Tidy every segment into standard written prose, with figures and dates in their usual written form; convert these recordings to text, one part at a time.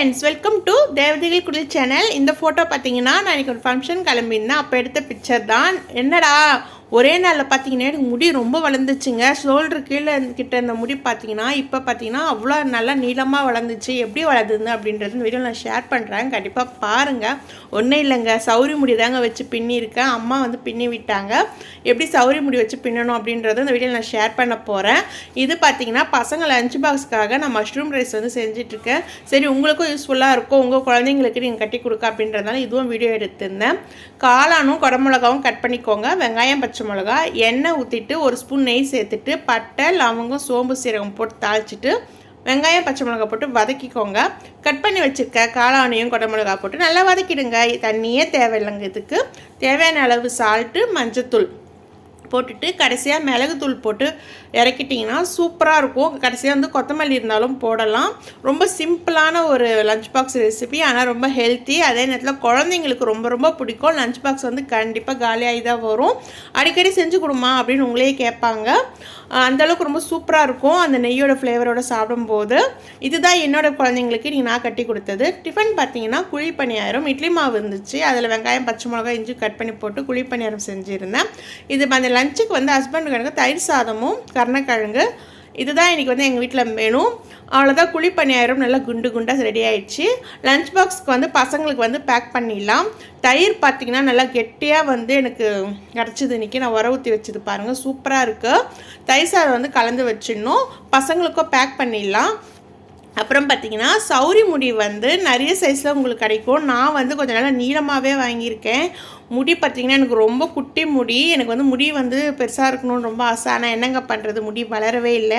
friends, welcome to Devathaigal kudil channel. இந்த photo பாத்தீங்கன்னா நான் இன்னைக்கு ஒரு ஃபங்க்ஷன் கிளம்பினேன். அப்ப எடுத்த பிக்சர் தான். என்னடா ஒரே நாள்ல பாத்தீங்கன்னா எனக்கு முடி ரொம்ப வளர்ந்துச்சுங்க. ஷோல்டர் கீழ கிட்ட இந்த முடி பாத்தீங்கன்னா இப்ப பாத்தீங்கன்னா அவ்வளவு நல்லா நீளமா வளர்ந்துச்சு. எப்படி வளர்ந்தது அப்படின்றது இந்த வீடியோல நான் ஷேர் பண்றேன். கண்டிப்பா பாருங்க. ஒண்ணே இல்லங்க, சௌரி முடி தாங்க வச்சு பின்னி இருக்கேன். அம்மா வந்து பின்னி விட்டாங்க. எப்படி சௌரி முடி வச்சு பின்னணும் அப்படின்றத இந்த வீடியோல நான் ஷேர் பண்ண போறேன். இது பாத்தீங்கன்னா பசங்க லஞ்ச் பாக்ஸ்க்காக நான் மஷ்ரூம் ரைஸ் வந்து செஞ்சிட்டு இருக்கேன். சரி உங்களுக்கும் யூஸ்ஃபுல்லா இருக்கும், உங்க குழந்தைங்களுக்கு நீங்க கட்டி கொடுக்க அப்படின்றதால இதுவும் வீடியோ எடுத்துருந்தேன். காளானும் குடமிளகாவும் கட் பண்ணிக்கோங்க. வெங்காயம் பச்சை மிளகா எண்ணெய் ஊற்றிட்டு ஒரு ஸ்பூன் நெய் சேர்த்துட்டு பட்டை லவங்கம் சோம்பு சீரகம் போட்டு தாளிச்சிட்டு வெங்காயம் பச்சை மிளகா போட்டு வதக்கிக்கோங்க. கட் பண்ணி வச்சுருக்க காளானையும் குடமிளகா போட்டு நல்லா வதக்கிடுங்க. தண்ணியே தேவையில்லைங்க. இதுக்கு தேவையான அளவு சால்ட்டு மஞ்சத்தூள் போட்டுட்டு கடைசியாக மிளகுத்தூள் போட்டு இறக்கிட்டிங்கன்னா சூப்பராக இருக்கும். கடைசியாக வந்து கொத்தமல்லி இருந்தாலும் போடலாம். ரொம்ப சிம்பிளான ஒரு லஞ்ச் பாக்ஸ் ரெசிபி, ஆனால் ரொம்ப ஹெல்த்தி. அதே நேரத்தில் குழந்தைங்களுக்கு ரொம்ப ரொம்ப பிடிக்கும். லஞ்ச் பாக்ஸ் வந்து கண்டிப்பாக காலியாகி தான் வரும். அடிக்கடி செஞ்சு கொடுமா அப்படின்னு உங்களே கேட்பாங்க. அந்தளவுக்கு ரொம்ப சூப்பராக இருக்கும் அந்த நெய்யோட ஃப்ளேவரோட சாப்பிடும்போது. இதுதான் என்னோட குழந்தைங்களுக்கு நீங்கள் நான் கட்டி கொடுத்தது. டிஃபன் பார்த்தீங்கன்னா குழி பணியாரம், இட்லி மாவு இருந்துச்சு. அதில் வெங்காயம் பச்சை மிளகாய் இஞ்சி கட் பண்ணி போட்டு குழி பணியாரம் செஞ்சுருந்தேன். இது அந்த லஞ்சுக்கு வந்து ஹஸ்பண்டுக்கு தயிர் சாதமும் கருணக்கிழங்கு இதுதான் இன்றைக்கி வந்து எங்கள் வீட்டில் வேணும். அவ்வளோதான், குழி பணியாரம் நல்லா குண்டு குண்டாக ரெடி ஆகிடுச்சு. லஞ்ச் பாக்ஸ்க்கு வந்து பசங்களுக்கு வந்து பேக் பண்ணிடலாம். தயிர் பார்த்திங்கன்னா நல்லா கெட்டியாக வந்து எனக்கு கிடச்சிது. இன்றைக்கி நான் உர ஊற்றி வச்சது பாருங்கள், சூப்பராக இருக்குது. தயிர் சாதம் வந்து கலந்து வச்சிடணும். பசங்களுக்கும் பேக் பண்ணிடலாம். அப்புறம் பார்த்திங்கன்னா சௌரி முடி வந்து நிறைய சைஸில் உங்களுக்கு கிடைக்கும். நான் வந்து கொஞ்சம் நல்லா நீளமாகவே வாங்கியிருக்கேன். முடி பார்த்திங்கன்னா எனக்கு ரொம்ப குட்டி முடி. எனக்கு வந்து முடி வந்து பெருசாக இருக்கணும்னு ரொம்ப ஆசை. ஆனால் என்னங்க பண்ணுறது, முடி வளரவே இல்லை.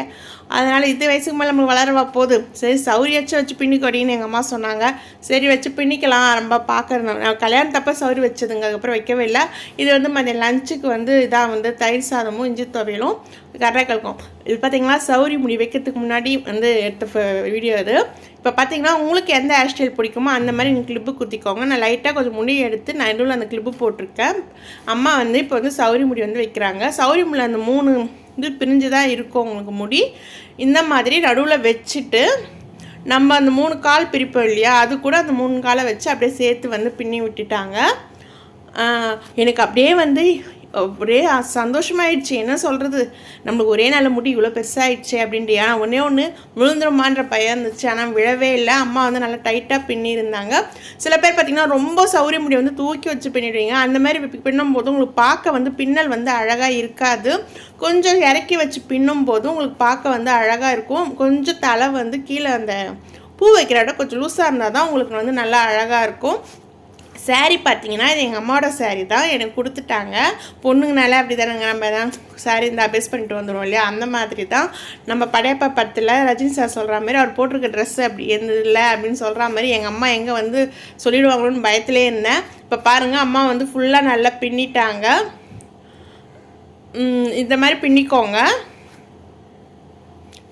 அதனால் இது வயசுக்கு மேலே நம்மளுக்கு வளரவா போகுது. சரி சௌரியாச்சும் வச்சு பின்னிக்கொடின்னு எங்கள் அம்மா சொன்னாங்க. சரி வச்சு பின்னிக்கலாம். ரொம்ப பார்க்குறேன். நான் கல்யாணத்தப்போ சௌரி வச்சதுங்க, அதுக்கப்புறம் வைக்கவே இல்லை. இது வந்து மதியம் லஞ்சுக்கு வந்து இதாக வந்து தயிர் சாதமும் இஞ்சி துவையலும் கரைக்கல்கும். இது பார்த்திங்கன்னா சௌரி முடி வைக்கிறதுக்கு முன்னாடி வந்து எடுத்த வீடியோ இது. இப்போ பார்த்தீங்கன்னா உங்களுக்கு எந்த ஹேர் ஸ்டைல் பிடிக்குமோ அந்த மாதிரி நீங்கள் கிளிப்பு குத்திக்கோங்க. நான் லைட்டாக கொஞ்சம் முடி எடுத்து நான் நடுவில் அந்த கிளிப்பு போட்டிருக்கேன். அம்மா வந்து இப்போ வந்து சௌரி முடி வந்து வைக்கிறாங்க. சௌரி முடியில் அந்த 3 இது பிரிஞ்சு தான் இருக்கும் உங்களுக்கு முடி. இந்த மாதிரி நடுவில் வச்சுட்டு நம்ம அந்த 3 கால் பிரிப்போம் இல்லையா, அது கூட அந்த 3 காலை வச்சு அப்படியே சேர்த்து வந்து பின்னி விட்டுட்டாங்க. எனக்கு அப்படியே வந்து ஒரே சந்தோஷமாயிடுச்சு. என்ன சொல்கிறது, நம்மளுக்கு ஒரே நாள் முடி இவ்வளோ பெருசாகிடுச்சு அப்படின்ட்டு. ஆனால் ஒன்று விழுந்துருமான்ற பயம் இருந்துச்சு, ஆனால் விழவே இல்லை. அம்மா வந்து நல்லா டைட்டாக பின்னியிருந்தாங்க. சில பேர் பார்த்திங்கன்னா ரொம்ப சௌரிய முடி வந்து தூக்கி வச்சு பின்னிடுவீங்க. அந்த மாதிரி பின்னும்போது உங்களுக்கு பார்க்க வந்து பின்னல் வந்து அழகாக இருக்காது. கொஞ்சம் இறக்கி வச்சு பின்னும் போது உங்களுக்கு பார்க்க வந்து அழகாக இருக்கும். கொஞ்சம் தலை வந்து கீழே அந்த பூ வைக்கிற இடம் கொஞ்சம் லூஸாக இருந்தால் தான் உங்களுக்கு வந்து நல்லா அழகாக இருக்கும். சாரீ பார்த்தீங்கன்னா இது எங்கள் அம்மாவோட சாரீ தான், எனக்கு கொடுத்துட்டாங்க. பொண்ணுங்கனால அப்படி தானேங்க, நம்ம தான் சாரீ இந்த அபேஸ் பண்ணிட்டு வந்துடுவோம் இல்லையா, அந்த மாதிரி தான். நம்ம படையப்பா படத்தில் ரஜினி சார் சொல்கிற மாதிரி அவர் போட்டிருக்க ட்ரெஸ்ஸு அப்படி இருந்ததில்லை அப்படின்னு சொல்கிற மாதிரி எங்கள் அம்மா எங்கே வந்து சொல்லிடுவாங்களோன்னு பயத்திலே இருந்தேன். இப்போ பாருங்கள் அம்மா வந்து ஃபுல்லாக நல்லா பின்னிட்டாங்க. இந்த மாதிரி பின்னிக்கோங்க.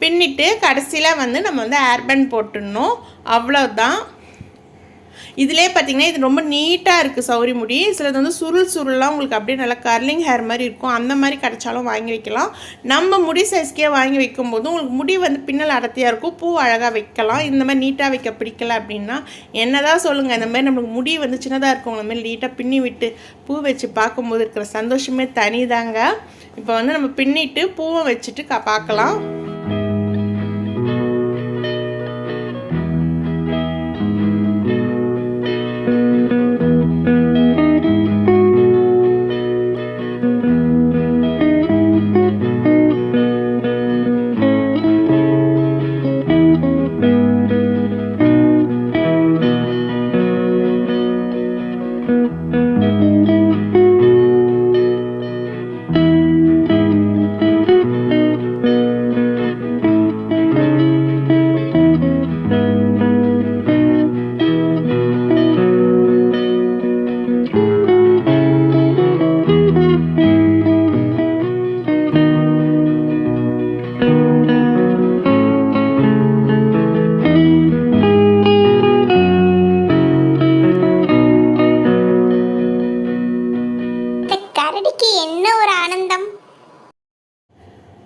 பின்னிட்டு கடைசியில் வந்து நம்ம வந்து ஹேர்பேண்ட் போட்டுடணும். அவ்வளோதான். இதிலே பார்த்திங்கன்னா இது ரொம்ப நீட்டாக இருக்குது சௌரி முடி. சிலது வந்து சுருள்லாம் உங்களுக்கு அப்படியே நல்லா கர்லிங் ஹேர் மாதிரி இருக்கும். அந்த மாதிரி கிடச்சாலும் வாங்கி வைக்கலாம். நம்ம முடி சைஸ்க்கே வாங்கி வைக்கும்போது உங்களுக்கு முடி வந்து பின்னல் அடர்த்தியாக இருக்கும், பூ அழகாக வைக்கலாம். இந்த மாதிரி நீட்டாக வைக்க பிடிக்கல அப்படின்னா என்ன தான் சொல்லுங்கள். இந்த மாதிரி நம்மளுக்கு முடி வந்து சின்னதாக இருக்கும், அந்த மாதிரி நீட்டாக பின்னி விட்டு பூ வச்சு பார்க்கும்போது இருக்கிற சந்தோஷமே தனிதாங்க. இப்போ வந்து நம்ம பின்னிட்டு பூவை வச்சுட்டு பார்க்கலாம்.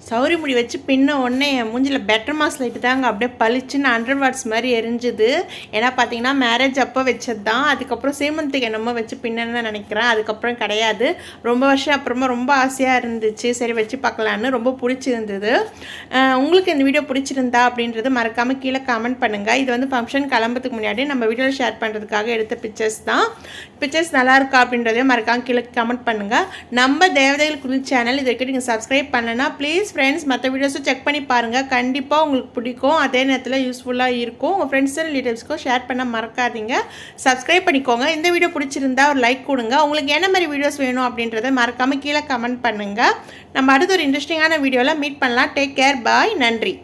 சௌரி முடி வச்சு பின்ன உடனே என் மூஞ்சில் பெட்டர் மார்க்ஸ் லைட்டு தாங்க அப்படியே பளிச்சுன்னு 100 வாட்ஸ் மாதிரி எரிஞ்சுது. ஏன்னா பார்த்தீங்கன்னா மேரேஜ் அப்போ வச்சது தான். அதுக்கப்புறம் சீமந்துக்கு என்னமோ வச்சு பின்னன்னு நினைக்கிறேன். அதுக்கப்புறம் கிடையாது. ரொம்ப வருஷம் அப்புறமா ரொம்ப ஆசையாக இருந்துச்சு. சரி வச்சு பார்க்கலான்னு ரொம்ப பிடிச்சிருந்தது. உங்களுக்கு இந்த வீடியோ பிடிச்சிருந்தா அப்படின்றது மறக்காமல் கீழே கமெண்ட் பண்ணுங்கள். இது வந்து ஃபங்க்ஷன் கிளம்புறதுக்கு முன்னாடி நம்ம வீடியோவில் ஷேர் பண்ணுறதுக்காக எடுத்த பிக்சர்ஸ் தான். பிக்சர்ஸ் நல்லா இருக்கா அப்படின்றதையும் மறக்காமல் கீழே கமெண்ட் பண்ணுங்கள். நம்ம தேவதைகள் குடில் சேனல் இது வரைக்கும் நீங்கள் சப்ஸ்கிரைப் பண்ணலன்னா ப்ளீஸ் ஃப்ரெண்ட்ஸ் மற்ற வீடியோஸும் செக் பண்ணி பாருங்கள். கண்டிப்பாக உங்களுக்கு பிடிக்கும். அதே நேரத்தில் யூஸ்ஃபுல்லாக இருக்கும். உங்கள் ஃப்ரெண்ட்ஸ் அண்ட் ரிலேட்டிவ்ஸ்க்கும் ஷேர் பண்ண மறக்காதீங்க. சப்ஸ்கிரைப் பண்ணிக்கோங்க. இந்த வீடியோ பிடிச்சிருந்தா ஒரு லைக் கொடுங்க. உங்களுக்கு என்ன மாதிரி வீடியோஸ் வேணும் அப்படின்றத மறக்காமல் கீழே கமெண்ட் பண்ணுங்கள். நம்ம அடுத்த ஒரு இன்ட்ரெஸ்டிங்கான வீடியோவில் மீட் பண்ணலாம். டேக் கேர், பாய், நன்றி.